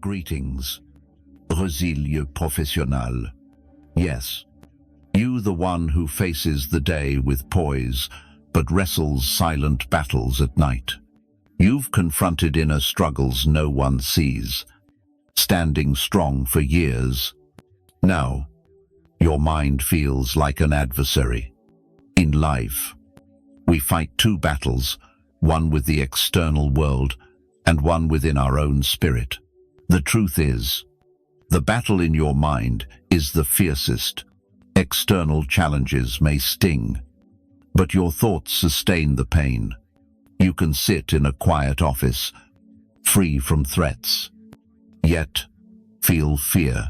Greetings, Résilieux professionnel. Yes, you the one who faces the day with poise, but wrestles silent battles at night. You've confronted inner struggles no one sees, standing strong for years. Now, your mind feels like an adversary. In life, we fight two battles, one with the external world and one within our own spirit. The truth is, the battle in your mind is the fiercest. External challenges may sting, but your thoughts sustain the pain. You can sit in a quiet office, free from threats, yet feel fear,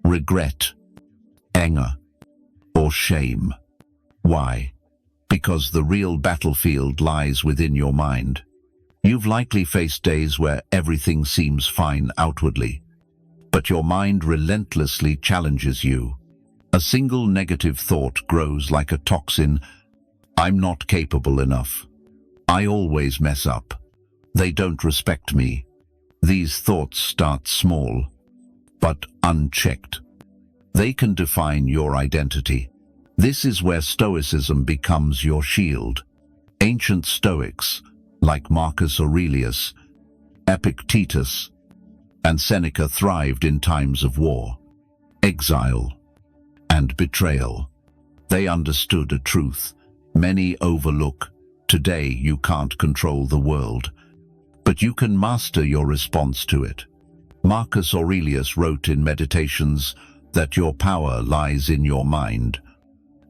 regret, anger, or shame. Why? Because the real battlefield lies within your mind. You've likely faced days where everything seems fine outwardly, but your mind relentlessly challenges you. A single negative thought grows like a toxin. I'm not capable enough. I always mess up. They don't respect me. These thoughts start small, but unchecked. They can define your identity. This is where Stoicism becomes your shield. Ancient Stoics, like Marcus Aurelius, Epictetus, and Seneca thrived in times of war, exile, and betrayal. They understood a truth many overlook. Today you can't control the world, but you can master your response to it. Marcus Aurelius wrote in Meditations that your power lies in your mind,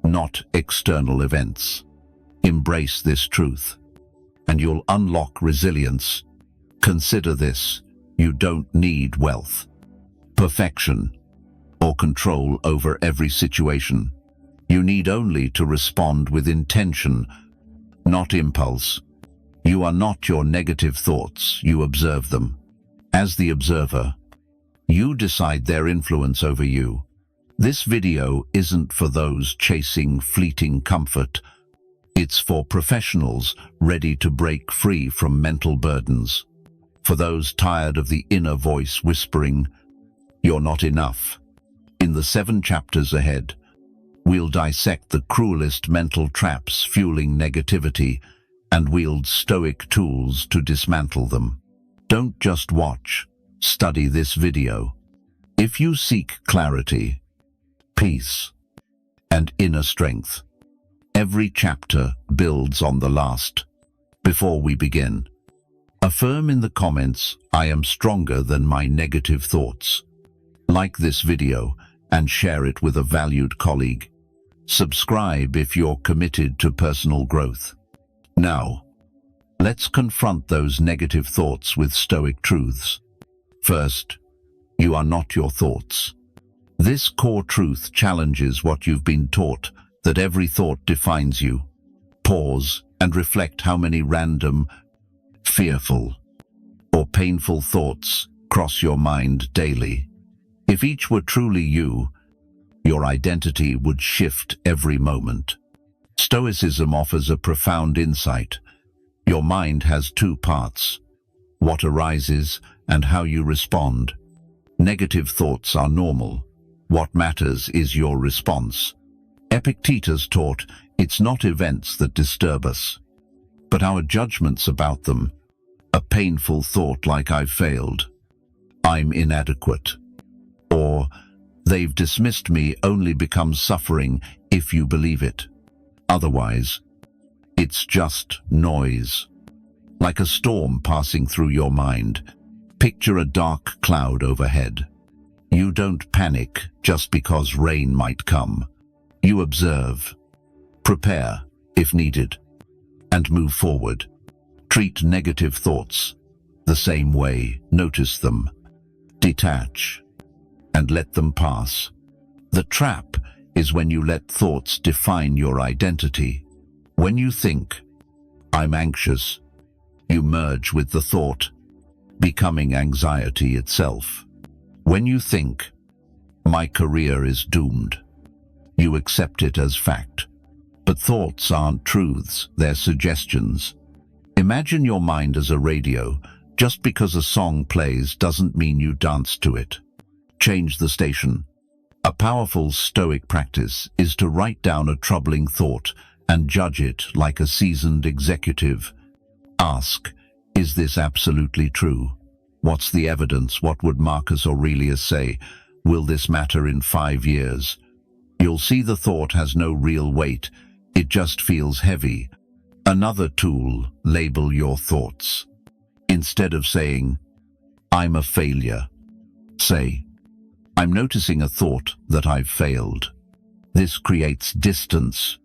not external events. Embrace this truth, and you'll unlock resilience. Consider this: you don't need wealth, perfection, or control over every situation. You need only to respond with intention, not impulse. You are not your negative thoughts, you observe them. As the observer, you decide their influence over you. This video isn't for those chasing fleeting comfort. It's for professionals ready to break free from mental burdens. For those tired of the inner voice whispering, "You're not enough." In the 7 chapters ahead, we'll dissect the cruelest mental traps fueling negativity and wield Stoic tools to dismantle them. Don't just watch, study this video. If you seek clarity, peace, and inner strength, every chapter builds on the last. Before we begin, affirm in the comments, "I am stronger than my negative thoughts." Like this video and share it with a valued colleague. Subscribe if you're committed to personal growth. Now, let's confront those negative thoughts with Stoic truths. First, you are not your thoughts. This core truth challenges what you've been taught, that every thought defines you. Pause and reflect how many random, fearful, or painful thoughts cross your mind daily. If each were truly you, your identity would shift every moment. Stoicism offers a profound insight. Your mind has two parts: what arises and how you respond. Negative thoughts are normal. What matters is your response. Epictetus taught, it's not events that disturb us, but our judgments about them. A painful thought like "I've failed," "I'm inadequate," or "they've dismissed me" only becomes suffering if you believe it. Otherwise, it's just noise. Like a storm passing through your mind, picture a dark cloud overhead. You don't panic just because rain might come. You observe, prepare if needed, and move forward. Treat negative thoughts the same way. Notice them, detach, and let them pass. The trap is when you let thoughts define your identity. When you think, "I'm anxious," you merge with the thought, becoming anxiety itself. When you think, "My career is doomed," you accept it as fact. But thoughts aren't truths, they're suggestions. Imagine your mind as a radio, Just because a song plays doesn't mean you dance to it. Change the station. A powerful Stoic practice is to write down a troubling thought and judge it like a seasoned executive. Ask, is this absolutely true? What's the evidence? What would Marcus Aurelius say? Will this matter in 5 years? You'll see the thought has no real weight. It just feels heavy. Another tool, label your thoughts. Instead of saying, I'm a failure, say, I'm noticing a thought that I've failed. This creates distance,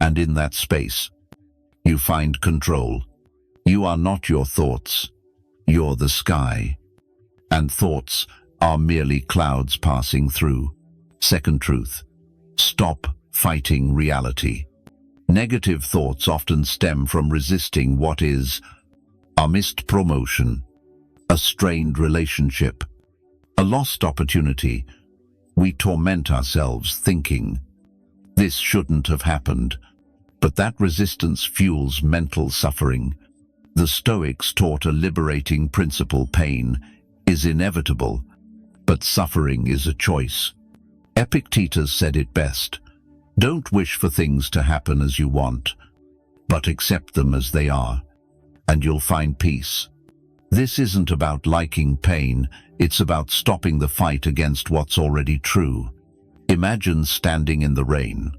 and in that space, you find control. You are not your thoughts. You're the sky. And thoughts are merely clouds passing through. Second truth, stop fighting reality. Negative thoughts often stem from resisting what is: a missed promotion, a strained relationship, a lost opportunity. We torment ourselves thinking, this shouldn't have happened, but that resistance fuels mental suffering. The Stoics taught a liberating principle: pain is inevitable, but suffering is a choice. Epictetus said it best, don't wish for things to happen as you want, but accept them as they are, and you'll find peace. This isn't about liking pain, it's about stopping the fight against what's already true. Imagine standing in the rain.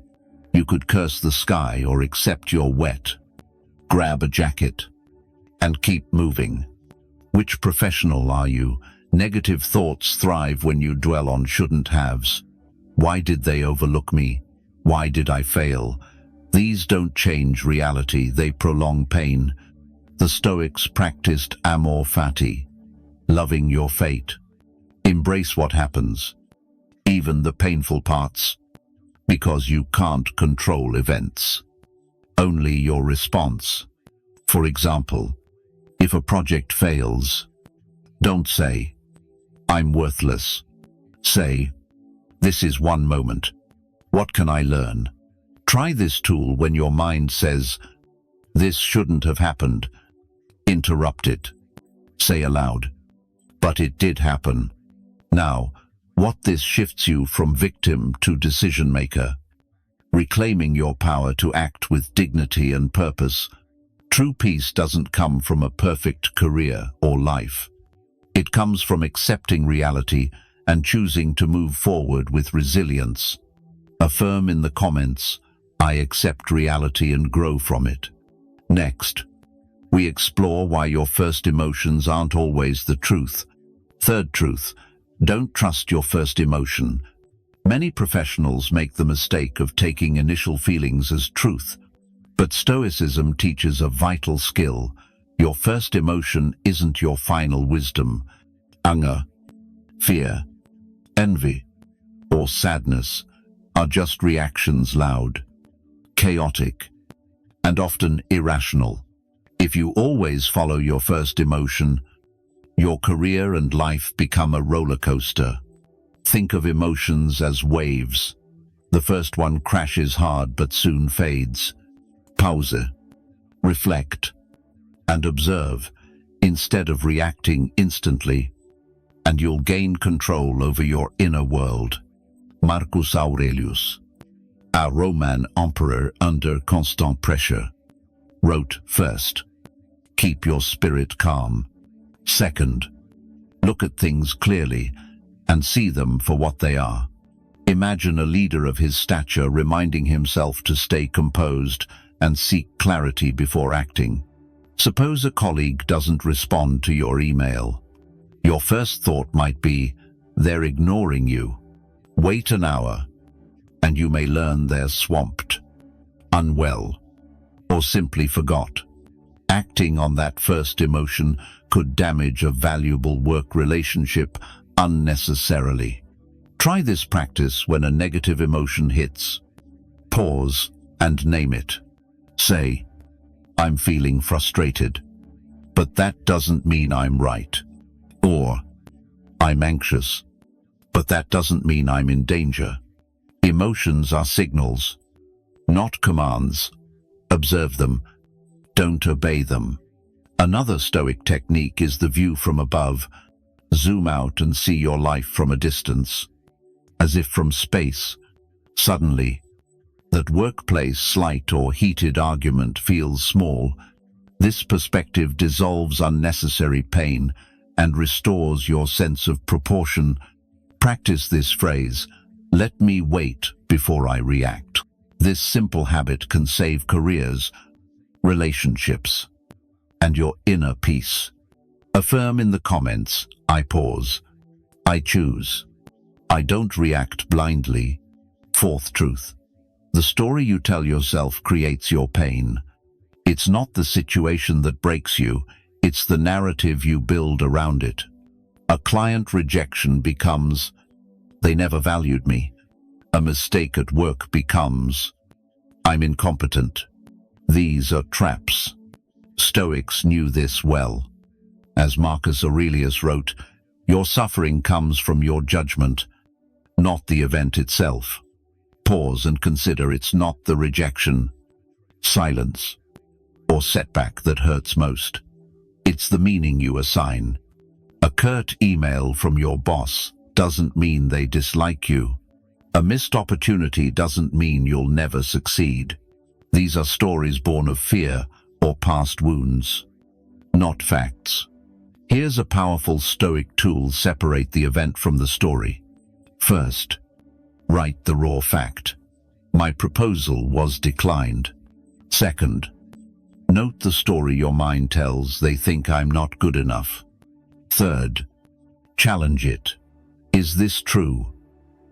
You could curse the sky or accept you're wet. Grab a jacket and keep moving. Which professional are you? Negative thoughts thrive when you dwell on shouldn't haves. Why did they overlook me? Why did I fail? These don't change reality, they prolong pain. The Stoics practiced amor fati, loving your fate. Embrace what happens, even the painful parts, because you can't control events, only your response. For example, if a project fails, don't say, I'm worthless. Say, this is one moment. What can I learn? Try this tool when your mind says, this shouldn't have happened. Interrupt it. Say aloud, but it did happen. Now, what this shifts you from victim to decision maker, reclaiming your power to act with dignity and purpose. True peace doesn't come from a perfect career or life. It comes from accepting reality and choosing to move forward with resilience. Affirm in the comments, I accept reality and grow from it. Next, we explore why your first emotions aren't always the truth. Third truth, don't trust your first emotion. Many professionals make the mistake of taking initial feelings as truth, but Stoicism teaches a vital skill. Your first emotion isn't your final wisdom. Anger, fear, envy, or sadness are just reactions, loud, chaotic, and often irrational. If you always follow your first emotion, your career and life become a roller coaster. Think of emotions as waves. The first one crashes hard but soon fades. Pause, reflect, and observe instead of reacting instantly, and you'll gain control over your inner world. Marcus Aurelius, a Roman emperor under constant pressure, wrote, first, keep your spirit calm. Second, look at things clearly and see them for what they are. Imagine a leader of his stature reminding himself to stay composed and seek clarity before acting. Suppose a colleague doesn't respond to your email. Your first thought might be, they're ignoring you. Wait an hour, and you may learn they're swamped, unwell, or simply forgot. Acting on that first emotion could damage a valuable work relationship unnecessarily. Try this practice when a negative emotion hits. Pause and name it. Say, I'm feeling frustrated, but that doesn't mean I'm right. Or, I'm anxious, but that doesn't mean I'm in danger. Emotions are signals, not commands. Observe them. Don't obey them. Another Stoic technique is the view from above. Zoom out and see your life from a distance, as if from space. Suddenly, that workplace slight or heated argument feels small. This perspective dissolves unnecessary pain and restores your sense of proportion. Practice this phrase, "Let me wait before I react." This simple habit can save careers, relationships, and your inner peace. Affirm in the comments, "I pause. I choose. I don't react blindly." Fourth truth. The story you tell yourself creates your pain. It's not the situation that breaks you, it's the narrative you build around it. A client rejection becomes, "They never valued me." A mistake at work becomes, "I'm incompetent." These are traps. Stoics knew this well. As Marcus Aurelius wrote, "Your suffering comes from your judgment, not the event itself." Pause and consider it's not the rejection, silence, or setback that hurts most. It's the meaning you assign. A curt email from your boss doesn't mean they dislike you. A missed opportunity doesn't mean you'll never succeed. These are stories born of fear or past wounds, not facts. Here's a powerful Stoic tool: separate the event from the story. First, write the raw fact. "My proposal was declined." Second, note the story your mind tells: "They think I'm not good enough." Third, challenge it. "Is this true?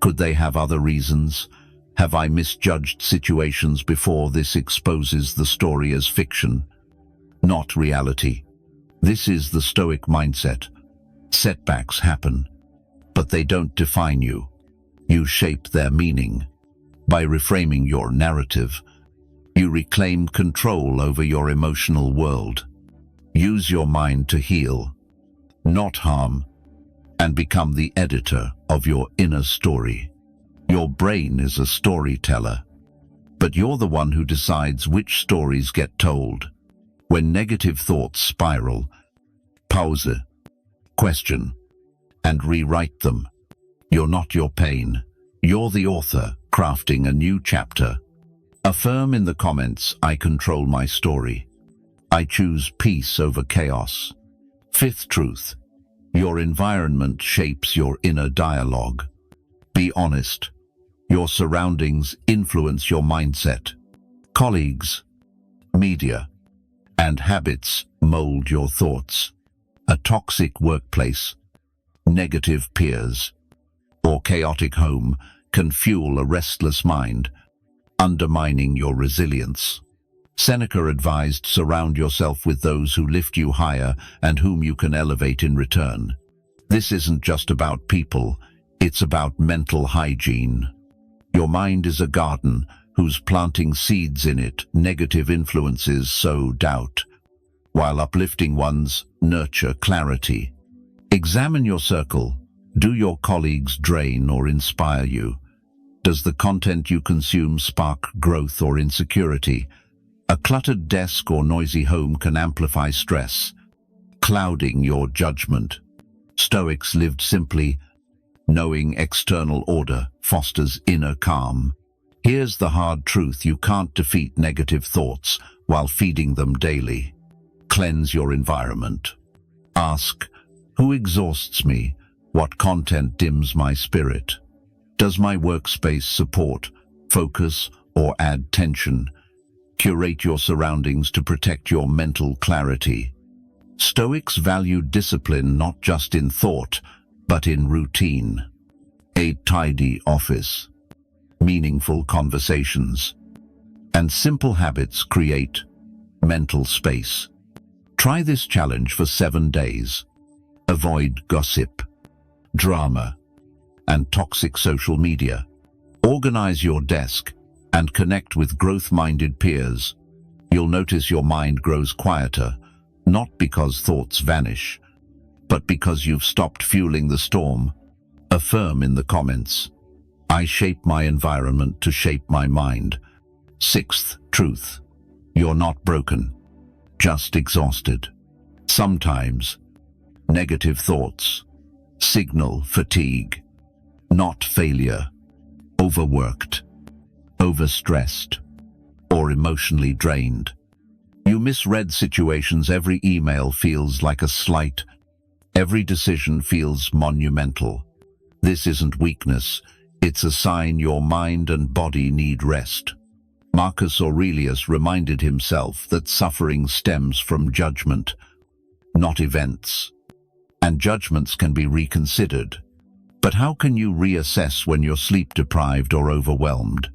Could they have other reasons? Have I misjudged situations before?" This exposes the story as fiction, not reality. This is the Stoic mindset. Setbacks happen, but they don't define you. You shape their meaning. By reframing your narrative, you reclaim control over your emotional world. Use your mind to heal, not harm, and become the editor of your inner story. Your brain is a storyteller, but you're the one who decides which stories get told. When negative thoughts spiral, pause, question, and rewrite them. You're not your pain. You're the author, crafting a new chapter. Affirm in the comments, "I control my story. I choose peace over chaos." Fifth truth. Your environment shapes your inner dialogue. Be honest. Your surroundings influence your mindset. Colleagues, media, and habits mold your thoughts. A toxic workplace, negative peers, or chaotic home can fuel a restless mind, undermining your resilience. Seneca advised, "Surround yourself with those who lift you higher and whom you can elevate in return." This isn't just about people, it's about mental hygiene. Your mind is a garden whose planting seeds in it negative influences sow doubt, while uplifting ones nurture clarity. Examine your circle. Do your colleagues drain or inspire you? Does the content you consume spark growth or insecurity? A cluttered desk or noisy home can amplify stress, clouding your judgment. Stoics lived simply, knowing external order fosters inner calm. Here's the hard truth: you can't defeat negative thoughts while feeding them daily. Cleanse your environment. Ask, who exhausts me? What content dims my spirit? Does my workspace support, focus, or add tension? Curate your surroundings to protect your mental clarity. Stoics valued discipline not just in thought, but in routine. A tidy office, meaningful conversations, and simple habits create mental space. Try this challenge for 7 days. Avoid gossip, drama, and toxic social media. Organize your desk and connect with growth-minded peers. You'll notice your mind grows quieter, not because thoughts vanish, but because you've stopped fueling the storm. Affirm in the comments, "I shape my environment to shape my mind." Sixth truth. You're not broken, just exhausted. Sometimes, negative thoughts signal fatigue, not failure, overworked, overstressed, or emotionally drained. You misread situations. Every email feels like a slight. Every decision feels monumental. This isn't weakness. It's a sign your mind and body need rest. Marcus Aurelius reminded himself that suffering stems from judgment, not events. And judgments can be reconsidered. But how can you reassess when you're sleep-deprived or overwhelmed?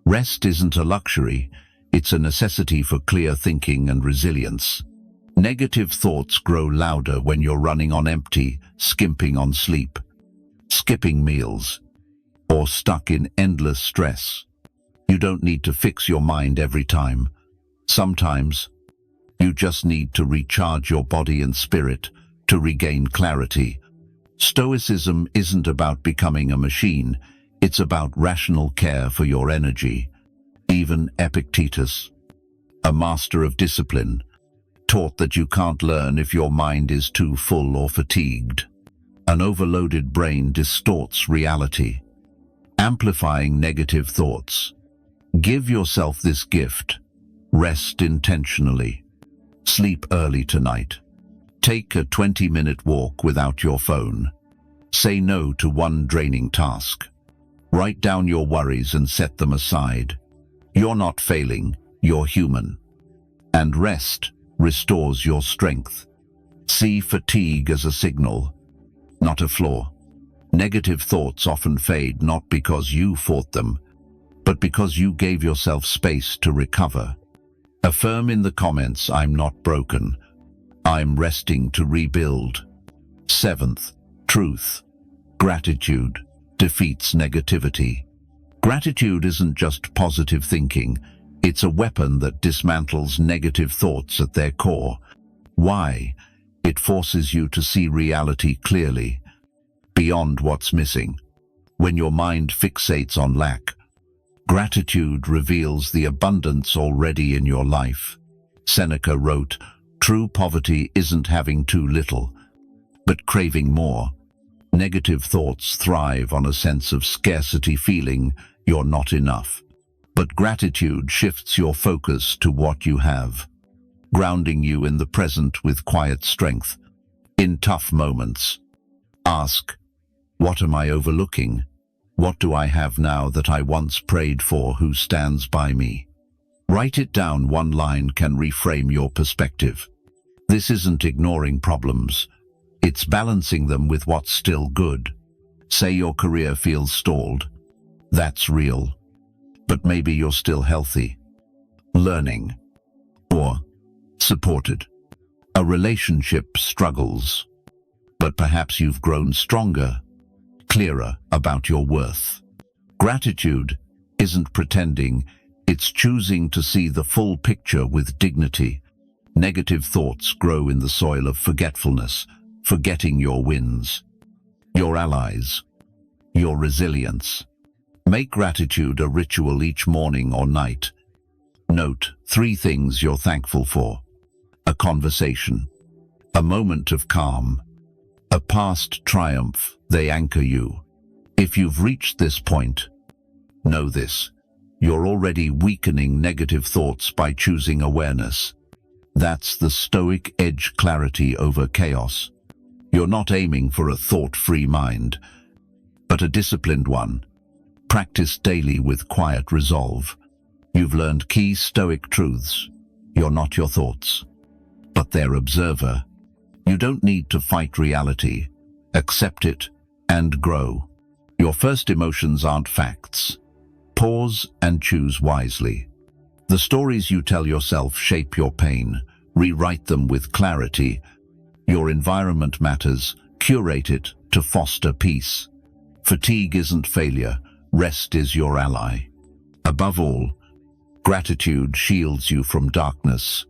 Rest isn't a luxury. It's a necessity for clear thinking and resilience. Negative thoughts grow louder when you're running on empty, skimping on sleep, skipping meals, or stuck in endless stress. You don't need to fix your mind every time. Sometimes, you just need to recharge your body and spirit to regain clarity. Stoicism isn't about becoming a machine. It's about rational care for your energy. Even Epictetus, a master of discipline, taught that you can't learn if your mind is too full or fatigued. An overloaded brain distorts reality, amplifying negative thoughts. Give yourself this gift. Rest intentionally. Sleep early tonight. Take a 20-minute walk without your phone. Say no to one draining task. Write down your worries and set them aside. You're not failing, you're human. And rest restores your strength. See fatigue as a signal, not a flaw. Negative thoughts often fade not because you fought them, but because you gave yourself space to recover. Affirm in the comments, I'm not broken. I'm resting to rebuild. 7th, truth. Gratitude defeats negativity. Gratitude isn't just positive thinking. It's a weapon that dismantles negative thoughts at their core. Why? It forces you to see reality clearly, beyond what's missing. When your mind fixates on lack, gratitude reveals the abundance already in your life. Seneca wrote, "True poverty isn't having too little, but craving more." Negative thoughts thrive on a sense of scarcity, feeling you're not enough. But gratitude shifts your focus to what you have, grounding you in the present with quiet strength. In tough moments, ask, what am I overlooking? What do I have now that I once prayed for? Who stands by me? Write it down. One line can reframe your perspective. This isn't ignoring problems. It's balancing them with what's still good. Say your career feels stalled. That's real. But maybe you're still healthy, learning, or supported. A relationship struggles, but perhaps you've grown stronger, clearer about your worth. Gratitude isn't pretending, it's choosing to see the full picture with dignity. Negative thoughts grow in the soil of forgetfulness, forgetting your wins, your allies, your resilience. Make gratitude a ritual each morning or night. Note 3 things you're thankful for. A conversation, a moment of calm, a past triumph. They anchor you. If you've reached this point, know this: you're already weakening negative thoughts by choosing awareness. That's the Stoic edge: clarity over chaos. You're not aiming for a thought-free mind, but a disciplined one. Practice daily with quiet resolve. You've learned key Stoic truths. You're not your thoughts, but their observer. You don't need to fight reality. Accept it and grow. Your first emotions aren't facts. Pause and choose wisely. The stories you tell yourself shape your pain. Rewrite them with clarity. Your environment matters. Curate it to foster peace. Fatigue isn't failure. Rest is your ally. Above all, gratitude shields you from darkness.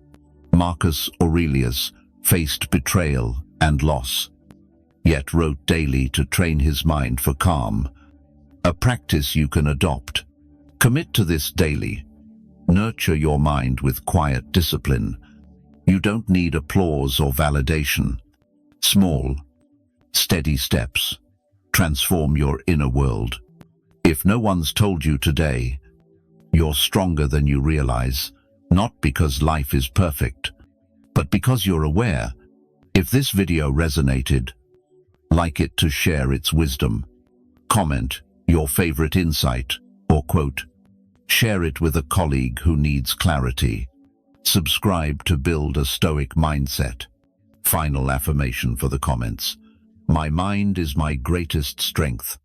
Marcus Aurelius faced betrayal and loss, yet wrote daily to train his mind for calm. A practice you can adopt. Commit to this daily. Nurture your mind with quiet discipline. You don't need applause or validation. Small, steady steps transform your inner world. If no one's told you today, you're stronger than you realize, not because life is perfect, but because you're aware. If this video resonated, like it to share its wisdom. Comment your favorite insight or quote. Share it with a colleague who needs clarity. Subscribe to build a Stoic mindset. Final affirmation for the comments. My mind is my greatest strength.